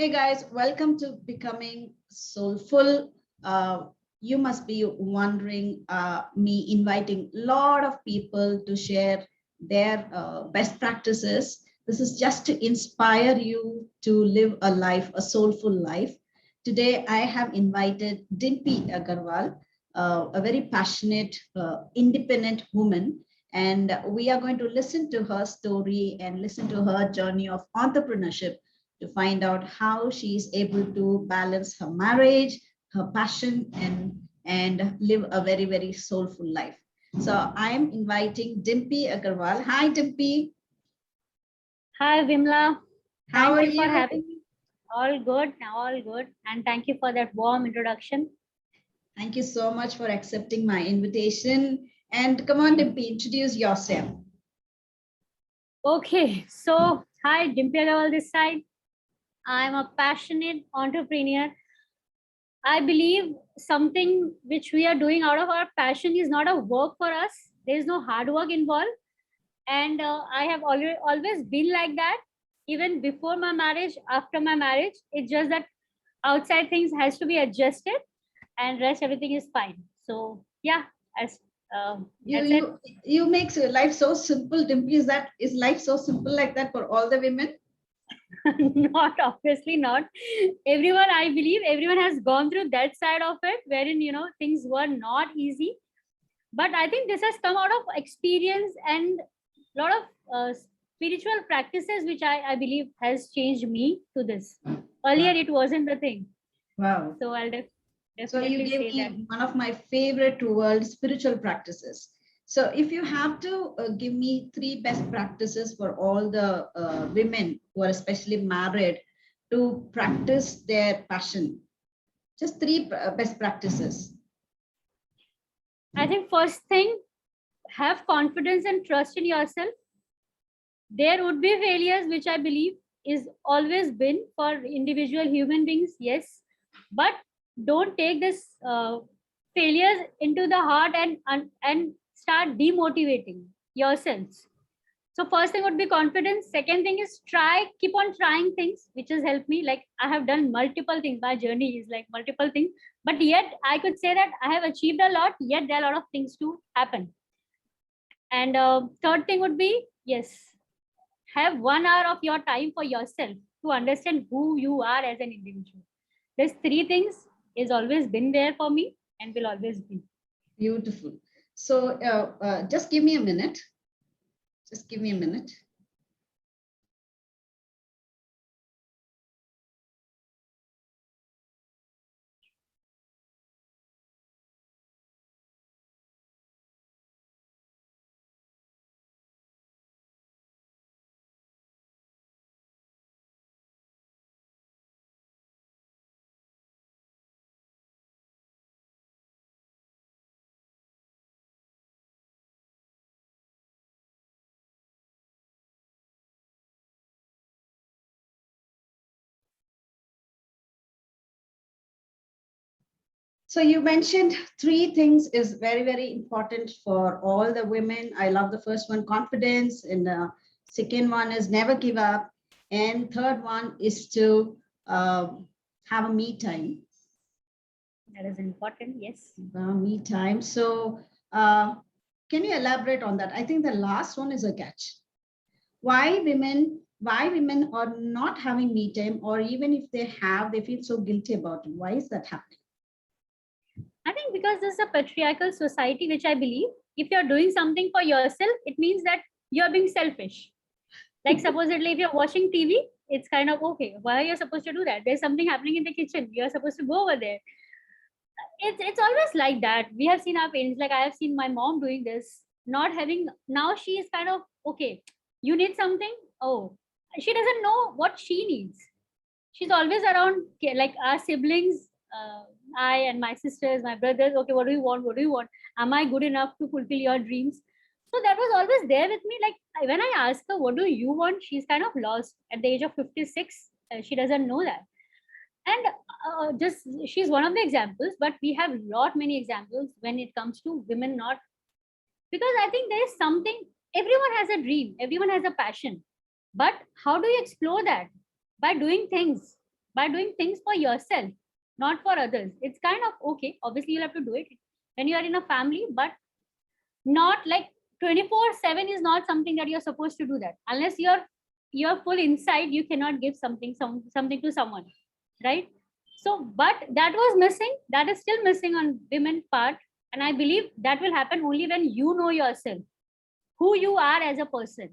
Hey guys, welcome to Becoming Soulful. You must be wondering me inviting a lot of people to share their best practices. This is just to inspire you to live a life, a soulful life. Today, I have invited Dimpy Agarwal, a very passionate, independent woman, and we are going to listen to her story and listen to her journey of entrepreneurship to find out how she is able to balance her marriage, her passion, and live a very, very soulful life. So I am inviting Dimpy Agarwal. Hi, Dimpy. Hi, Vimla. How Thank are you for you? having me. All good, all good. And thank you for that warm introduction. Thank you so much for accepting my invitation. And come on, Dimpy, introduce yourself. Okay, so hi, Dimpy Agarwal this side. I'm a passionate entrepreneur. I believe something which we are doing out of our passion is not a work for us. There is no hard work involved. And I have always been like that, even before my marriage, after my marriage. It's just that outside things has to be adjusted and rest everything is fine. So yeah, as You that's it. you make life so simple, Dimpy. Is life so simple like that for all the women? Not obviously not. Everyone, I believe, everyone has gone through that side of it, wherein things were not easy. But I think this has come out of experience and a lot of spiritual practices, which I believe has changed me to this. Earlier, Wow. it wasn't the thing. Wow. So I'll So you definitely gave say that. me one of my favorite world spiritual practices. So if you have to give me three best practices for all the women who are especially married to practice their passion, just three best practices. I think first thing, have confidence and trust in yourself. There would be failures, which I believe is always been for individual human beings, yes, but don't take this failures into the heart and start demotivating yourselves. So first thing would be confidence. Second thing is keep on trying things, which has helped me. Like I have done multiple things. My journey is like multiple things, but yet I could say that I have achieved a lot. Yet there are a lot of things to happen. And third thing would be, yes, have 1 hour of your time for yourself to understand who you are as an individual. These three things is always been there for me and will always be. Beautiful. So just give me a minute. Just give me a minute. So you mentioned three things is very, very important for all the women. I love the first one, confidence, and the second one is never give up, and third one is to have a me time. That is important, yes. Me time. So uh, can you elaborate on that? I think the last one is a catch. Why women are not having me time, or even if they have, they feel so guilty about it. Why is that happening? I think because this is a patriarchal society, which I believe if you're doing something for yourself, it means that you're being selfish. Like supposedly if you're watching TV, it's kind of okay. Why are you supposed to do that? There's something happening in the kitchen. You're supposed to go over there. It's always like that. We have seen our parents, like I have seen my mom doing this, not having now she is kind of okay. You need something? Oh, she doesn't know what she needs. She's always around like our siblings, I and my sisters, my brothers. Okay, what do you want? What do you want? Am I good enough to fulfill your dreams? So that was always there with me. Like when I ask her, what do you want? She's kind of lost at the age of 56. She doesn't know that. And just she's one of the examples, but we have lot many examples when it comes to women not, because I think there is something, everyone has a dream, everyone has a passion, but how do you explore that? By doing things. by doing things for yourself, not for others. It's kind of okay. Obviously, you'll have to do it when you are in a family, but not like 24/7 is not something that you're supposed to do that. Unless you're full inside, you cannot give something to someone, right? So, but that was missing. That is still missing on women part. And I believe that will happen only when you know yourself, who you are as a person.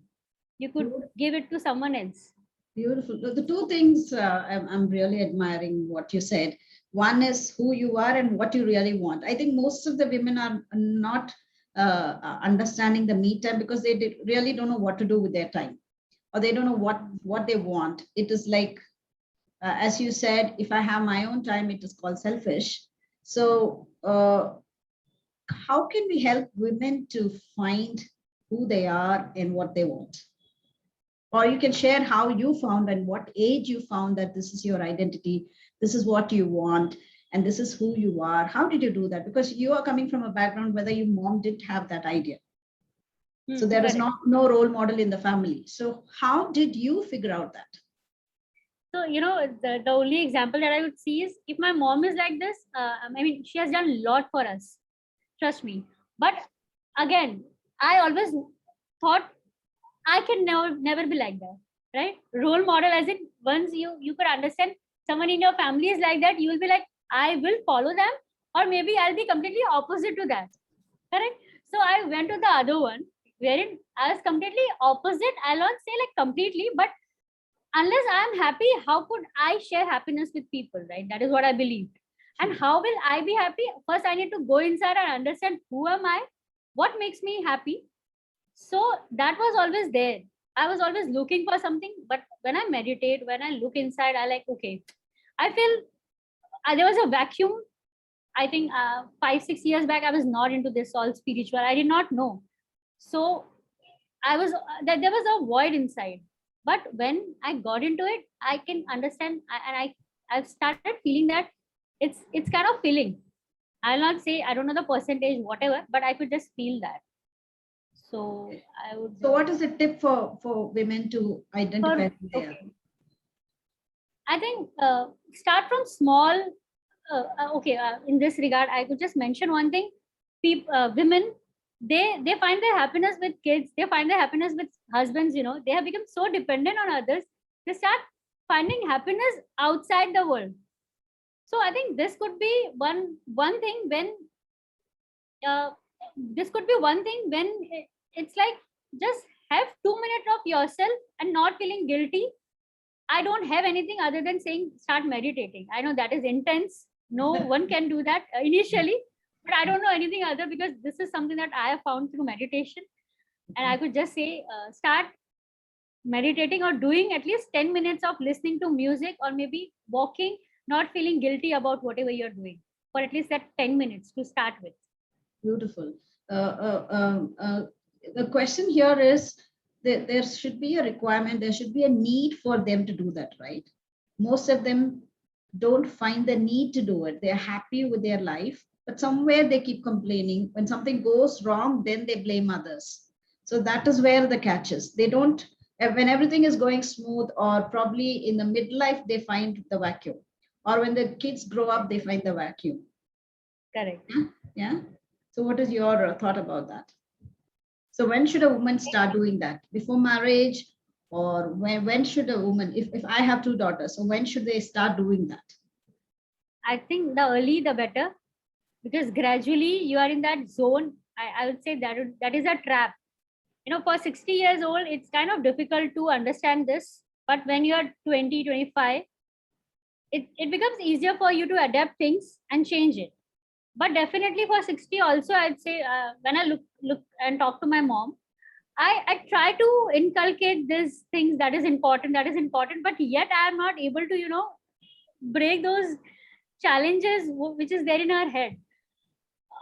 You could give it to someone else. Beautiful. The two things I'm really admiring what you said. One is who you are and what you really want. I think most of the women are not understanding the me time because they really don't know what to do with their time, or they don't know what they want. It is like, as you said, if I have my own time, it is called selfish. So how can we help women to find who they are and what they want? Or you can share how you found and what age you found that this is your identity, this is what you want, and this is who you are. How did you do that? Because you are coming from a background whether your mom didn't have that idea. So there is no role model in the family. So how did you figure out that? So, the only example that I would see is if my mom is like this, I mean, she has done a lot for us. Trust me. But again, I always thought I can never be like that, right? Role model, as in once you could understand someone in your family is like that, you will be like, I will follow them, or maybe I'll be completely opposite to that, correct? So I went to the other one, wherein I was completely opposite. I'll not say like completely, but unless I'm happy, how could I share happiness with people, right? That is what I believed. And how will I be happy? First, I need to go inside and understand who am I, what makes me happy. So that was always there. I was always looking for something, but when I meditate, when I look inside, I like, okay, I feel there was a vacuum. I think 5-6 years back, I was not into this all spiritual. I did not know. So I was that there was a void inside. But when I got into it, I can understand, and I've started feeling that it's kind of feeling. I'll not say I don't know the percentage, whatever, but I could just feel that. So I would. So what is the tip for women to identify who they are? I think start from small. In this regard, I could just mention one thing. Women, they find their happiness with kids. They find their happiness with husbands. They have become so dependent on others. They start finding happiness outside the world. So I think this could be one thing when this could be one thing when it's like just have 2 minutes of yourself and not feeling guilty. I don't have anything other than saying start meditating. I know that is intense. No one can do that initially, but I don't know anything other because this is something that I have found through meditation. And I could just say start meditating or doing at least 10 minutes of listening to music or maybe walking, not feeling guilty about whatever you're doing for at least that 10 minutes to start with. Beautiful. The question here is there should be a requirement, there should be a need for them to do that, right? Most of them don't find the need to do it. They're happy with their life, but somewhere they keep complaining. When something goes wrong, then they blame others. So that is where the catch is. They don't, when everything is going smooth, or probably in the midlife, they find the vacuum. Or when the kids grow up, they find the vacuum. Correct. Yeah. So what is your thought about that? So when should a woman start doing that? Before marriage, or when should a woman, if I have 2 daughters, so when should they start doing that? I think the early the better, because gradually you are in that zone. I would say that is a trap. For 60 years old, it's kind of difficult to understand this. But when you're 20, 25, it becomes easier for you to adapt things and change it. But definitely for 60 also, I'd say when I look and talk to my mom, I try to inculcate these things that is important, but yet I am not able to, break those challenges which is there in her head.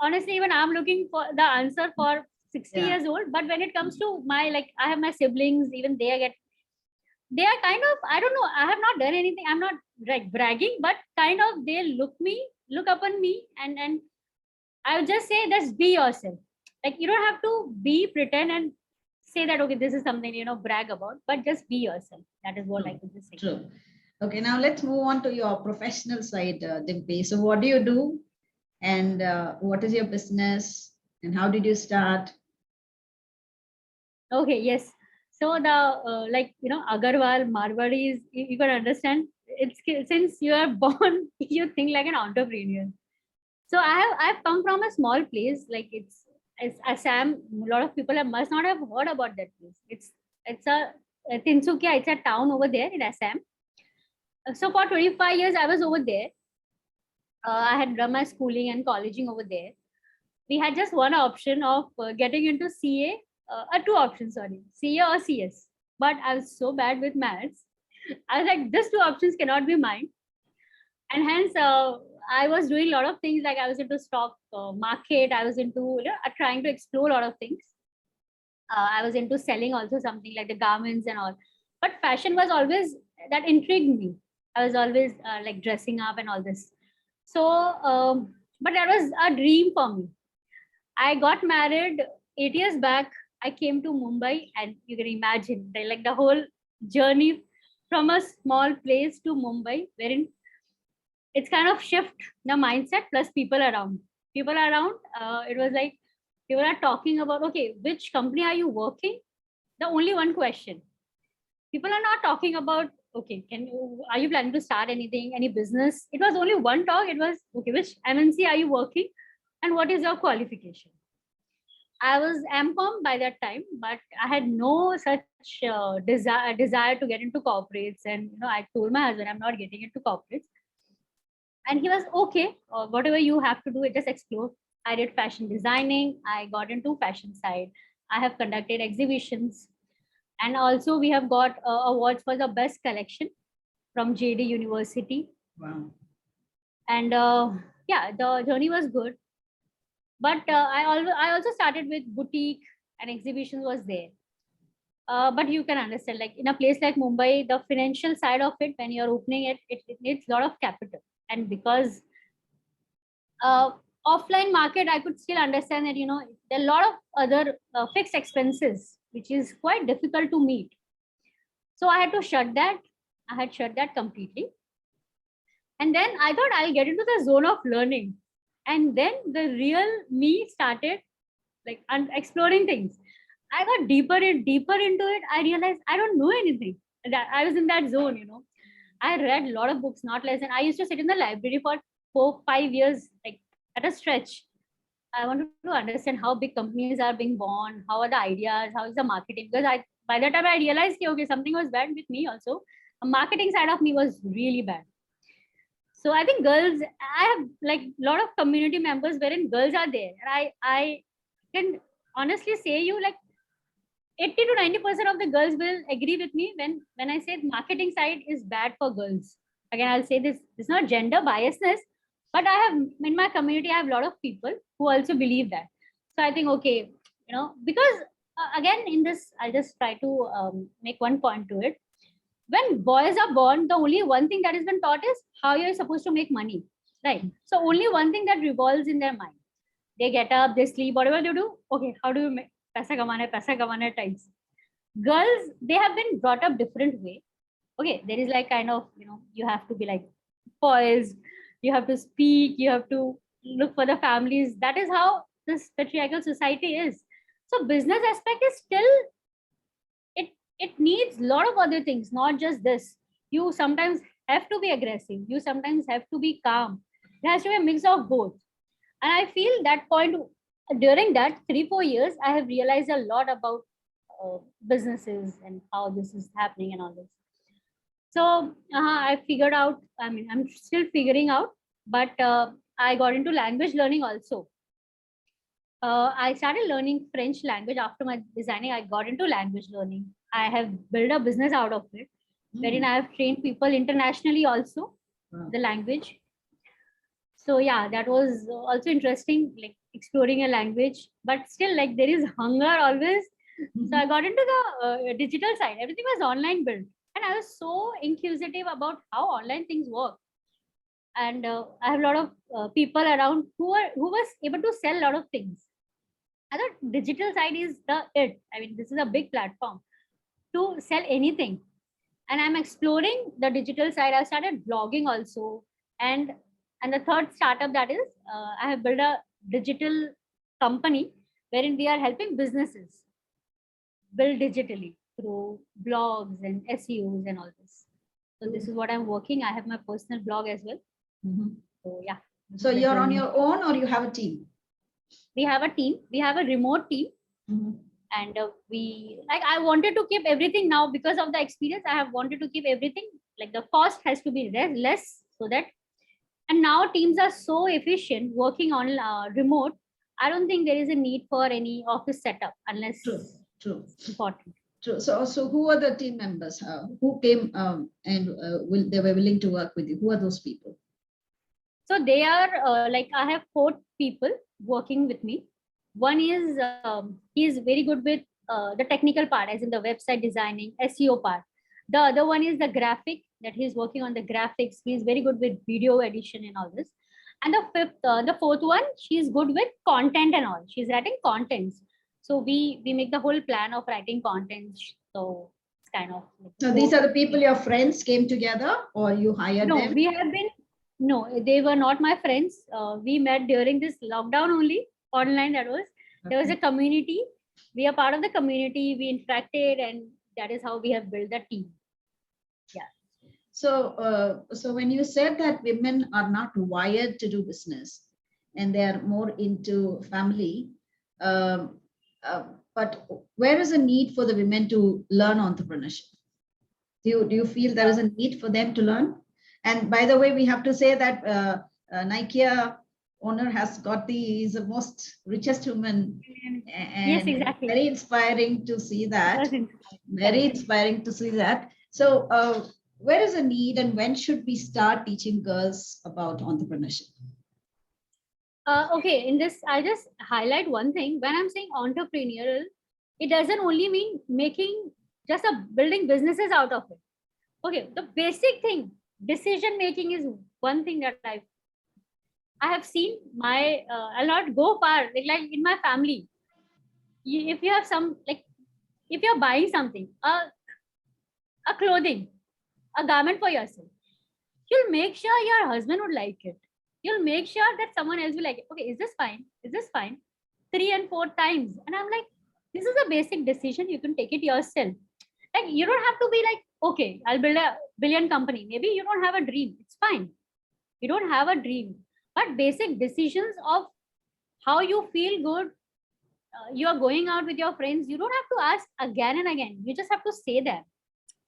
Honestly, even I'm looking for the answer for 60 years old, but when it comes to I have my siblings, even they are kind of, I don't know, I have not done anything, I'm not like bragging, but kind of they look upon me, and I would just say just be yourself. Like you don't have to pretend and say that okay, this is something brag about, but just be yourself. That is what I could just say. True. Okay, now let's move on to your professional side, Dimpy. So what do you do, and what is your business, and how did you start? Okay, yes. So the like Agarwal Marwadis, you can understand. Since you are born, you think like an entrepreneur. So I've come from a small place, like it's Assam. A lot of people must not have heard about that place. It's a Tinsukia. It's a town over there in Assam. So for 25 years, I was over there. I had done my schooling and colleging over there. We had just one option of getting into CA, two options, sorry, CA or CS. But I was so bad with maths. I was like, these two options cannot be mine. And hence, I was doing a lot of things, like I was into stock market. I was into trying to explore a lot of things. I was into selling also, something like the garments and all. But fashion was always that intrigued me. I was always like dressing up and all this. So, but that was a dream for me. I got married 8 years back. I came to Mumbai, and you can imagine like the whole journey from a small place to Mumbai, wherein it's kind of shift the mindset plus people around. People around, it was like people are talking about, okay, which company are you working? The only one question. People are not talking about, okay, are you planning to start anything, any business? It was only one talk. It was, okay, which MNC are you working, and what is your qualification? I was MCOM by that time, but I had no such desire to get into corporates. And I told my husband I'm not getting into corporates, and he was okay. Whatever you have to do, it just explore. I did fashion designing. I got into fashion side. I have conducted exhibitions, and also we have got awards for the best collection from JD University. Wow. And yeah, the journey was good. But I also started with boutique, and exhibitions was there. But you can understand, like in a place like Mumbai, the financial side of it, when you're opening it, it needs a lot of capital. And because uh, offline market, I could still understand that there are a lot of other fixed expenses, which is quite difficult to meet. So I had to shut that. I had shut that completely. And then I thought I'll get into the zone of learning. And then the real me started like exploring things. I got deeper into it. I realized I don't know anything. That I was in that zone. I read a lot of books, not less. And I used to sit in the library for 4-5 years, like at a stretch. I wanted to understand how big companies are being born, how are the ideas, how is the marketing. Because by the time I realized, okay, something was bad with me also. The marketing side of me was really bad. So I think girls, I have like a lot of community members wherein girls are there. And I can honestly say you like 80 to 90% of the girls will agree with me when I say marketing side is bad for girls. Again, I'll say this, it's not gender biasness, but I have in my community, I have a lot of people who also believe that. So I think, okay, because again, in this, I'll just try to make one point to it. When boys are born, the only one thing that has been taught is how you're supposed to make money, right? So only one thing that revolves in their mind. They get up, they sleep, whatever they do. Okay, how do you make paisa kamana types? Girls, they have been brought up different way. Okay, there is like kind of you have to be like poised, you have to speak, you have to look for the families. That is how this patriarchal society is. So business aspect is still it it needs a lot of other things, not just this. You sometimes have to be aggressive, you sometimes have to be calm. There has to be a mix of both. And I feel that point, during that 3-4 years, I have realized a lot about businesses and how this is happening and all this. So I figured out, I mean, I'm still figuring out, but I got into language learning also. I started learning French language after my designing. I got into language learning. I have built a business out of it, wherein I have trained people internationally also. Wow. The language. So yeah, that was also interesting, like exploring a language. But still, like there is hunger always. So I got into the digital side. Everything was online built, and I was so inquisitive about how online things work. And I have a lot of people around who was able to sell a lot of things. I thought digital side is the it. I mean, this is a big platform to sell anything. and I'm exploring the digital side. I started blogging also, and the third startup, that is, I have built a digital company wherein we are helping businesses build digitally through blogs and SEOs and all this. So this is what I'm working. I have my personal blog as well. Mhm. So yeah. this So is the you're on journey. your own or you have a team? We have a team. We have a remote team, Mhm. and we like. I wanted to keep everything now because of the experience. I have wanted to keep everything, like the cost has to be less, so that. And now teams are so efficient working on remote. I don't think there is a need for any office setup unless True, true. it's important. True. So who are the team members? Who came and they were willing to work with you? Who are those people? So they are like, I have 4 people working with me. One is he is very good with the technical part, as in the website designing, SEO part. The other one is the graphic, that he's working on the graphics. He's very good with video edition and all this. And the fourth one, she's good with content and all. She's writing contents. So we make the whole plan of writing content. So it's kind of like So these are the people your friends came together, or you hired no, them? we have been, no, they were not my friends. We met during this lockdown only, online. That was, there was a community. We are part of the community. We interacted, and that is how we have built the team. Yeah. So when you said that women are not wired to do business and they are more into family, um, but where is a need for the women to learn entrepreneurship? Do you feel there is a need for them to learn? And by the way, we have to say that Nikea owner has got is the most richest woman, Yes, and exactly. very inspiring to see that. Doesn't- Very Correct. inspiring to see that. So, where is the need, and when should we start teaching girls about entrepreneurship? Okay, in this, I just highlight one thing. When I'm saying entrepreneurial, it doesn't only mean making just a building businesses out of it. Okay, the basic thing, decision making is one thing that I have seen my I'll not go far, like in my family. If you have some, like, if you're buying something, a clothing, a garment for yourself, you'll make sure your husband would like it. You'll make sure that someone else will like it. Okay, is this fine? Is this fine? 3 and 4 times, and I'm like, this is a basic decision. You can take it yourself. Like, you don't have to be like, okay, I'll build a billion company. Maybe you don't have a dream. It's fine. You don't have a dream, but basic decisions of how you feel good, you are going out with your friends, you don't have to ask again and again. You just have to say that.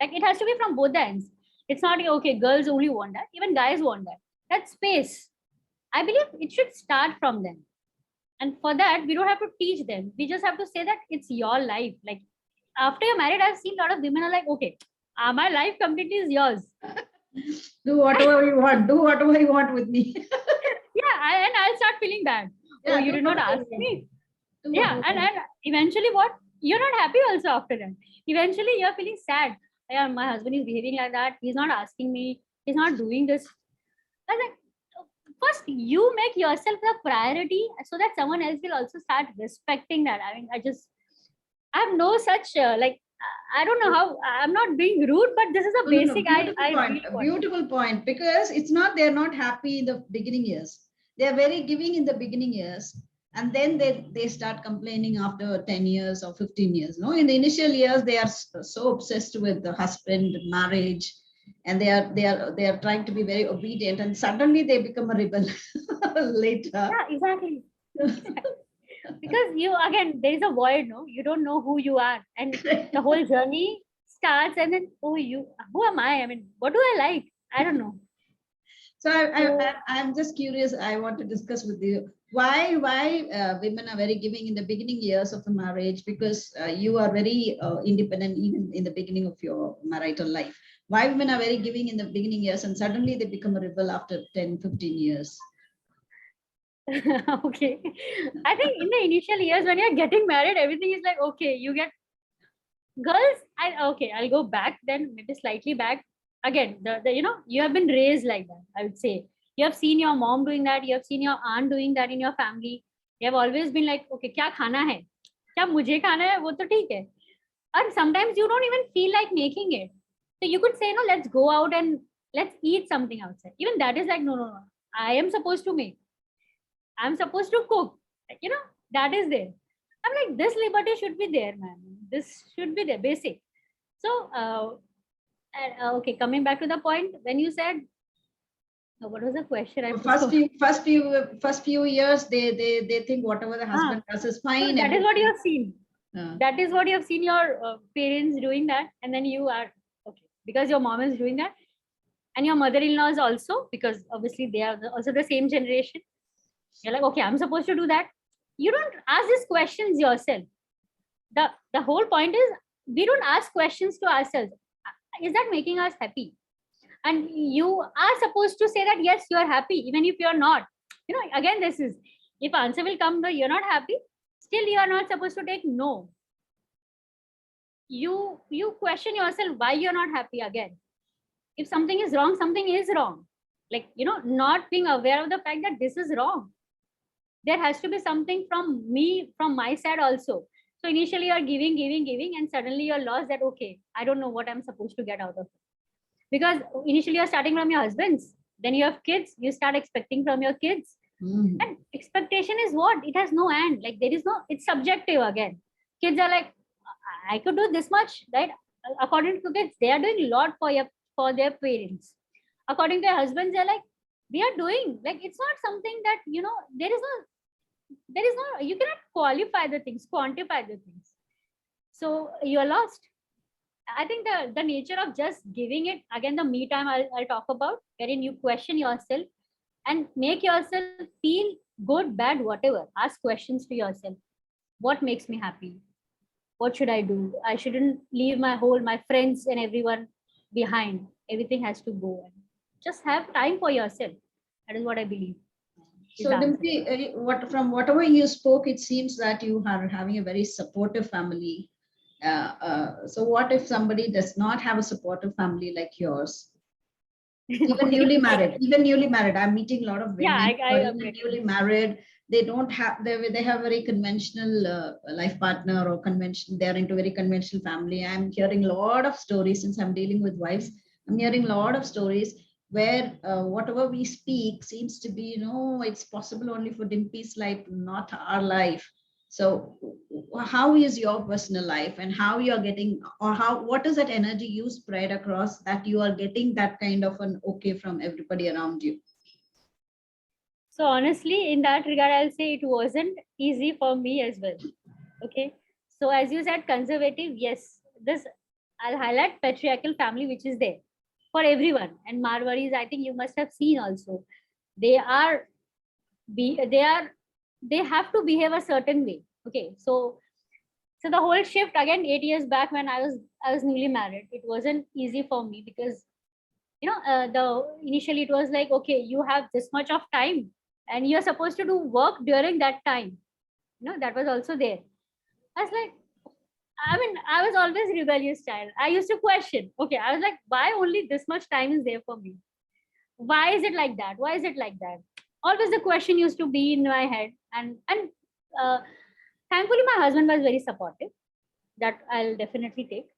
Like, it has to be from both the ends. It's not okay, girls only want that, even guys want that. That space, I believe it should start from them. And for that, we don't have to teach them. We just have to say that it's your life. Like, after you're married, I've seen a lot of women are like, okay, my life completely is yours. Do whatever you want. Do whatever you want with me. Yeah, and I'll start feeling bad. Yeah, Oh, you do did not whatever ask you want. me. Do Yeah, whatever and you want. eventually what? You're not happy also after that. Eventually you're feeling sad. Yeah, my husband is behaving like that. He's not asking me. He's not doing this. I was like, first you make yourself the priority so that someone else will also start respecting that. I mean, I have no such like, I don't know how, I'm not being rude, but this is a No, no, no. basic Beautiful I point. really A want. beautiful point. Because it's not they're not happy in the beginning years. They're very giving in the beginning years, and then they start complaining after 10 years or 15 years. No, in the initial years they are so obsessed with the husband, marriage, and they are trying to be very obedient, and suddenly they become a rebel later. Yeah, exactly. Because you, again, there is a void, no, you don't know who you are, and the whole journey starts, and then, oh, you, who am I mean, what do I like, I don't know. So So I'm just curious. I want to discuss with you why women are very giving in the beginning years of the marriage, because you are very independent even in the beginning of your marital life. Why women are very giving in the beginning years and suddenly they become a rebel after 10, 15 years? okay, I think in the initial years when you're getting married, everything is like, okay, you get girls, okay, I'll go back then, maybe slightly back. Again, the you know, you have been raised like that, I would say. You have seen your mom doing that, you have seen your aunt doing that in your family. You have always been like, okay, क्या खाना है, क्या मुझे खाना है, वो तो ठीक है. And sometimes you don't even feel like making it. So you could say, no, let's go out and let's eat something outside. Even that is like, no, no, no. I am supposed to make. I'm supposed to cook. You know, that is there. I'm like, this liberty should be there, man. This should be there, basic. So, okay, coming back to the point when you said, what was the question? I First forgot. few years, they think whatever the husband does is So fine. that is what you have seen. Uh, That is what you have seen your parents doing that, and then you are okay because your mom is doing that, and your mother-in-law is also, because obviously they are also the same generation. You're like, okay, I'm supposed to do that. You don't ask these questions yourself. The whole point is we don't ask questions to ourselves. Is that making us happy? And you are supposed to say that yes, you are happy, even if you're not. You know, again, this is, if answer will come though you're not happy, still you are not supposed to take no. You question yourself why you're not happy. Again, if something is wrong, something is wrong. Like, you know, not being aware of the fact that this is wrong. There has to be something from me, from my side also. So initially you're giving, and suddenly you're lost that, okay, I don't know what I'm supposed to get out of it. Because initially you're starting from your husband's, then you have kids, you start expecting from your kids. And expectation is what? It has no end. Like, there is no, it's subjective again. Kids are like, I could do this much, right? According to kids, they are doing a lot for their parents. According to their husbands, they're like, we are doing, like, it's not something that, you know, there is no, you cannot qualify the things, quantify the things. So you're lost. I think the nature of just giving it, again, the me time I'll talk about, wherein you question yourself and make yourself feel good, bad, whatever. Ask questions to yourself. What makes me happy? What should I do? I shouldn't leave my friends and everyone behind. Everything has to go. And just have time for yourself. That is what I believe. So Dimple, from whatever you spoke, it seems that you are having a very supportive family. So what if somebody does not have a supportive family like yours? Even newly married, I'm meeting a lot of Yeah, women I who are even agree. newly married. They don't have, they have very conventional life partner, or convention, they're into very conventional family. I'm hearing a lot of stories, since I'm dealing with wives. I'm hearing a lot of stories where whatever we speak seems to be, it's possible only for Dimpy's life, not our life. So how is your personal life, and how you are getting, or what is that energy you spread across, that you are getting that kind of an okay from everybody around you? So honestly, in that regard, I'll say it wasn't easy for me as well. Okay. So as you said, conservative, yes. This, I'll highlight patriarchal family, which is there for everyone. And Marwaris, I think you must have seen also. They are they are, they have to behave a certain way. Okay. So the whole shift, again, 8 years back when I was newly married, it wasn't easy for me because, you know, the initially it was like, okay, you have this much of time and you're supposed to do work during that time. You know, that was also there. I was like, I mean, I was always rebellious child. I used to question. Okay, I was like, why only this much time is there for me? Why is it like that? Why is it like that? Always the question used to be in my head, and uh, thankfully my husband was very supportive. That I'll definitely take.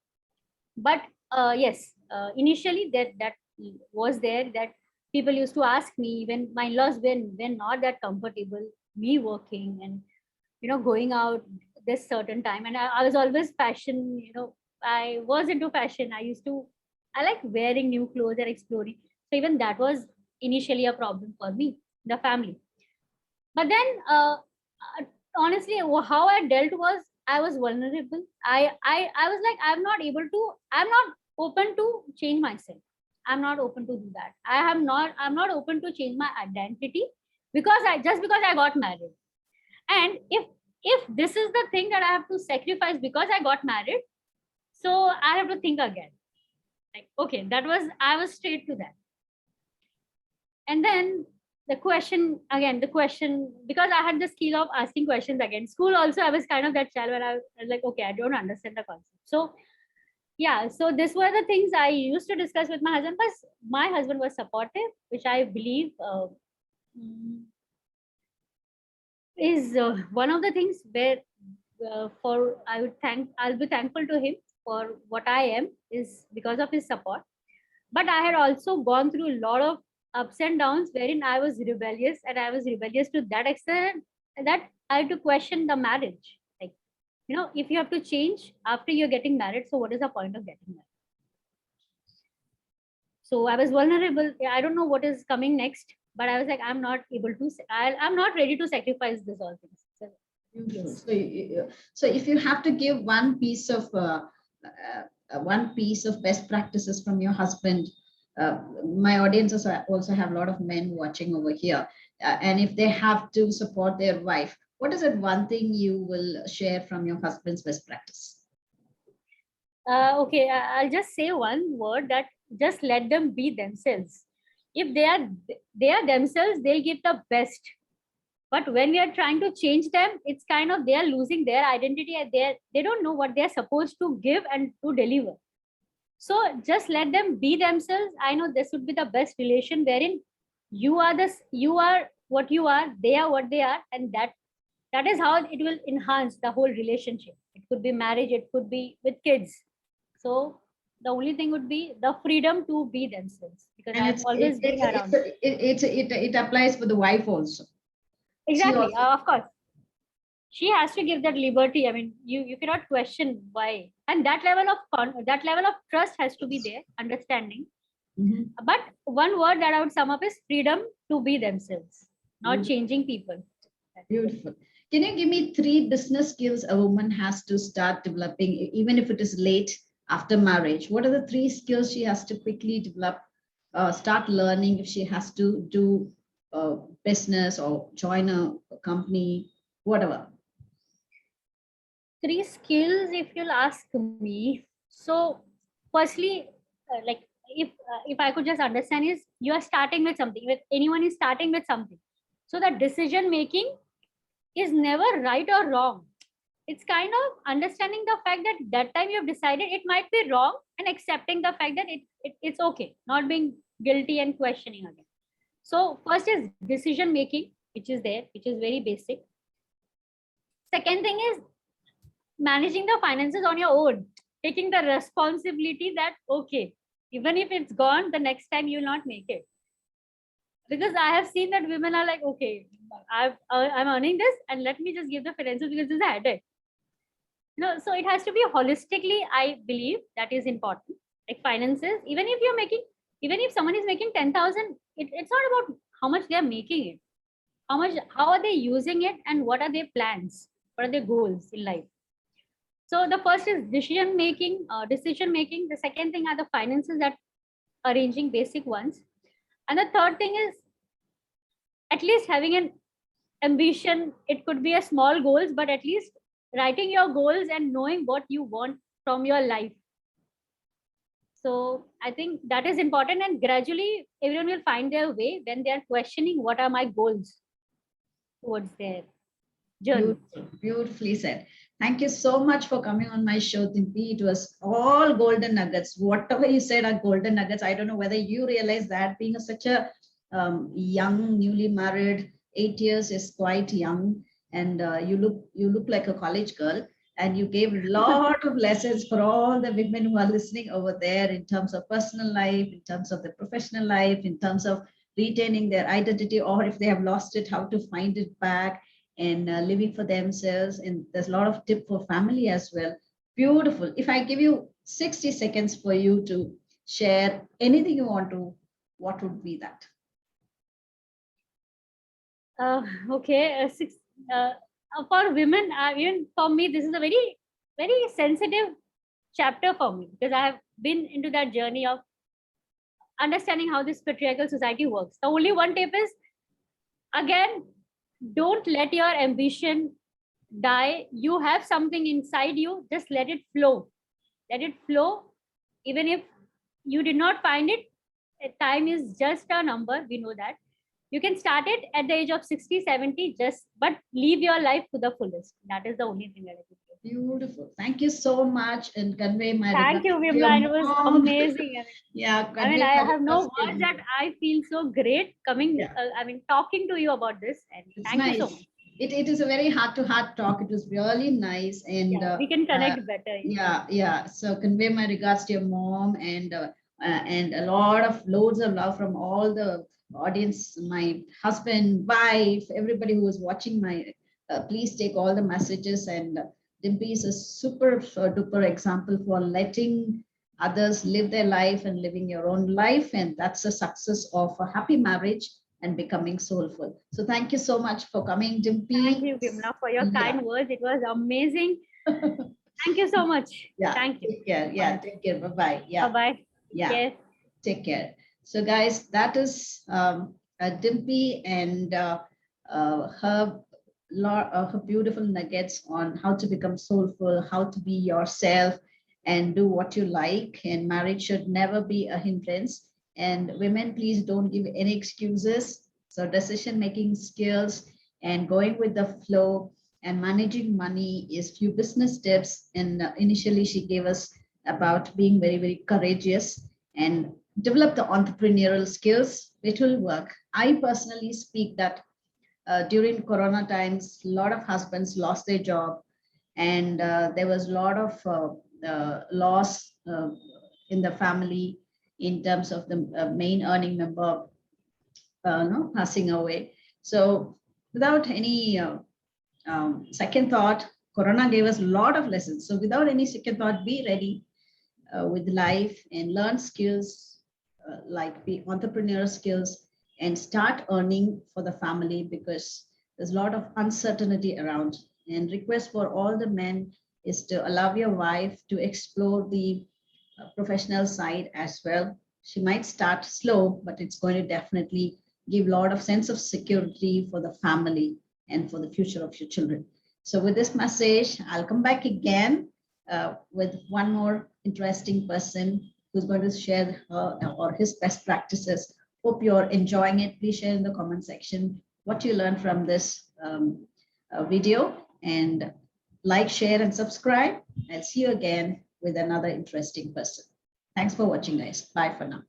But yes, initially that was there, that people used to ask me when my in-laws when not that comfortable me working and, you know, going out this certain time. And I was always fashion, you know, I was into fashion. I like wearing new clothes and exploring. So even that was initially a problem for me, the family. But then honestly, how I dealt was, I was vulnerable. I was like, I'm not open to change myself. I'm not open to do that. I'm not open to change my identity because I got married. And if this is the thing that I have to sacrifice because I got married, so I have to think again. Like, okay, I was straight to that. And then the question, because I had the skill of asking questions again. School also, I was kind of that child where I was like, okay, I don't understand the concept. So yeah, so these were the things I used to discuss with my husband. But my husband was supportive, which I believe mm, is one of the things where I'll be thankful to him for what I am is because of his support. But I had also gone through a lot of ups and downs wherein I was rebellious, and I was rebellious to that extent that I had to question the marriage. Like, if you have to change after you're getting married, so what is the point of getting married? So I was vulnerable. I don't know what is coming next, but I was like, I'm not able to, I'm not ready to sacrifice this all things. So, Beautiful. yes. So if you have to give one piece of best practices from your husband, my audiences also have a lot of men watching over here, and if they have to support their wife, what is it one thing you will share from your husband's best practice? Okay, I'll just say one word, that just let them be themselves. If they are themselves, they'll give the best. But when we are trying to change them, it's kind of they are losing their identity, and they don't know what they are supposed to give and to deliver. So just let them be themselves. I know this would be the best relation wherein you are what you are, they are what they are, and that is how it will enhance the whole relationship. It could be marriage, it could be with kids. So the only thing would be the freedom to be themselves, because And I've always been around. it applies for the wife also. Exactly, Also, of course. She has to give that liberty. I mean, you cannot question why, and that level of trust has to be there, understanding. mhm. But one word that I would sum up is freedom to be themselves, not changing people. Beautiful. Can you give me 3 business skills a woman has to start developing, even if it is late after marriage? What are the 3 skills she has to quickly develop, start learning if she has to do business or join a company, whatever? 3 skills, if you'll ask me. So, firstly, like if I could just understand, is you are starting with something. With anyone is starting with something, so that decision making is never right or wrong. It's kind of understanding the fact that that time you have decided it might be wrong, and accepting the fact that it's okay, not being guilty and questioning again. So first is decision making, which is there, which is very basic. Second thing is managing the finances on your own, taking the responsibility that okay, even if it's gone, the next time you'll not make it. Because I have seen that women are like, okay, I'm earning this, and let me just give the finances because this is a headache. So it has to be holistically, I believe that is important. Like finances, even if someone is making 10,000, it's not about how much they are making it, how are they using it, and what are their plans, what are their goals in life. So the first is decision making. The second thing are the finances, that arranging basic ones. And the third thing is at least having an ambition. It could be a small goals, but at least writing your goals and knowing what you want from your life. So I think that is important, and gradually everyone will find their way when they are questioning what are my goals towards their journey. Beautifully said. Thank you so much for coming on my show, Dimpi. It was all golden nuggets. Whatever you said are golden nuggets. I don't know whether you realize that being such a young, newly married, 8 years is quite young, and you look like a college girl. And you gave a lot of lessons for all the women who are listening over there in terms of personal life, in terms of the professional life, in terms of retaining their identity, or if they have lost it, how to find it back, and living for themselves. And there's a lot of tip for family as well. Beautiful. If I give you 60 seconds for you to share anything you want to, what would be that? Okay, for women, even for me, this is a very, very sensitive chapter for me, because I have been into that journey of understanding how this patriarchal society works. The only one tip is, again, don't let your ambition die. You have something inside you, just let it flow. Let it flow. Even if you did not find it, time is just a number. We know that. You can start it at the age of 60, 70, but live your life to the fullest. That is the only thing that I can say. Beautiful. Thank you so much, and convey my Thank regards you, to Vimla. your It was mom. amazing. Yeah, I mean, convey I my have no regards to words your that mom. I feel so great Yeah, talking to you about this. And it's thank you so nice. much. it is a very heart-to-heart talk. It was really nice, and Yeah, we can connect better. yeah. So convey my regards to your mom, and a lot of loads of love from all the audience, my husband, wife, everybody who is watching my. Please take all the messages, and Dimpy is a super duper example for letting others live their life and living your own life, and that's a success of a happy marriage and becoming soulful. So thank you so much for coming, Dimpy. Thank you, Vimla, for your kind words. It was amazing. Thank you so much. Yeah. Thank you. Take care. Yeah. Take care. Bye-bye. Yeah. Bye-bye. Yeah. Yes. Take care. So guys, that is Dimpy and her beautiful nuggets on how to become soulful, how to be yourself and do what you like. And marriage should never be a hindrance. And women, please don't give any excuses. So decision-making skills and going with the flow and managing money is few business tips. And initially she gave us about being very, very courageous and develop the entrepreneurial skills, which will work. I personally speak that during Corona times, a lot of husbands lost their job, and there was a lot of loss in the family in terms of the main earning member no, passing away. So without any second thought, Corona gave us a lot of lessons. So without any second thought, be ready with life and learn skills like be entrepreneurial skills and start earning for the family, because there's a lot of uncertainty around. And request for all the men is to allow your wife to explore the professional side as well. She might start slow, but it's going to definitely give a lot of sense of security for the family and for the future of your children. So with this message, I'll come back again with one more interesting person who's going to share her or his best practices. Hope you're enjoying it. Please share in the comment section what you learned from this video, and like, share, and subscribe. I'll see you again with another interesting person. Thanks for watching, guys. Bye for now.